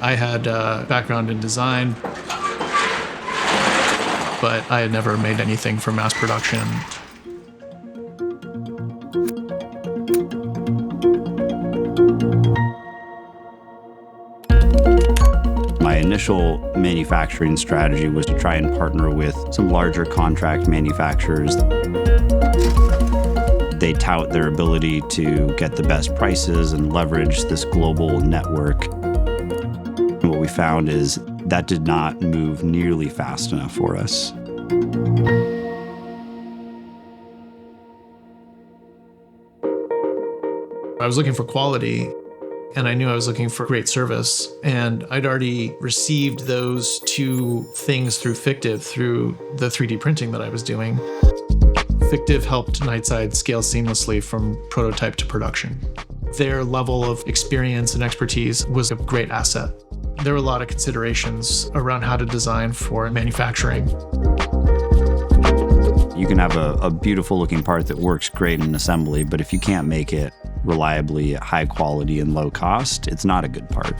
I had a background in design, but I had never made anything for mass production. My initial manufacturing strategy was to try and partner with some larger contract manufacturers. They tout their ability to get the best prices and leverage this global network. And what we found is that did not move nearly fast enough for us. I was looking for quality, and I knew I was looking for great service. And I'd already received those two things through Fictiv, through the 3D printing that I was doing. Fictiv helped Nightside scale seamlessly from prototype to production. Their level of experience and expertise was a great asset. There were a lot of considerations around how to design for manufacturing. You can have a beautiful looking part that works great in assembly, but if you can't make it reliably at high quality and low cost, it's not a good part.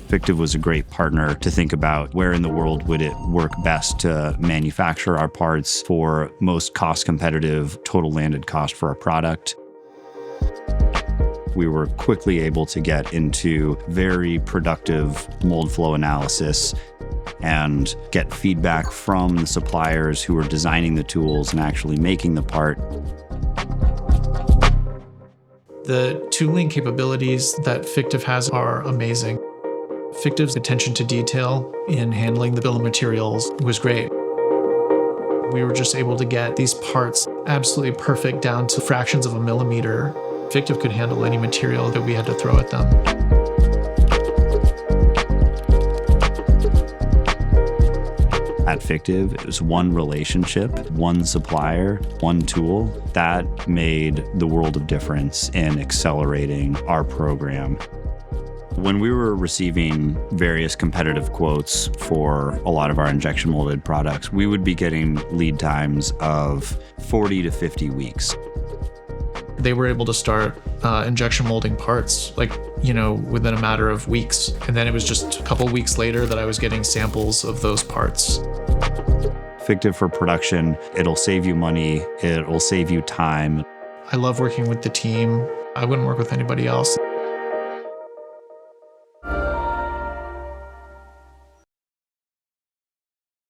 Fictiv was a great partner to think about where in the world would it work best to manufacture our parts for most cost competitive total landed cost for our product. We were quickly able to get into very productive mold flow analysis and get feedback from the suppliers who were designing the tools and actually making the part. The tooling capabilities that Fictiv has are amazing. Fictiv's attention to detail in handling the bill of materials was great. We were just able to get these parts absolutely perfect down to fractions of a millimeter. Fictiv could handle any material that we had to throw at them. At Fictiv, it was one relationship, one supplier, one tool that made the world of difference in accelerating our program. When we were receiving various competitive quotes for a lot of our injection molded products, we would be getting lead times of 40 to 50 weeks. They were able to start injection molding parts within a matter of weeks. And then it was just a couple weeks later that I was getting samples of those parts. Fictiv for production, it'll save you money, it'll save you time. I love working with the team. I wouldn't work with anybody else.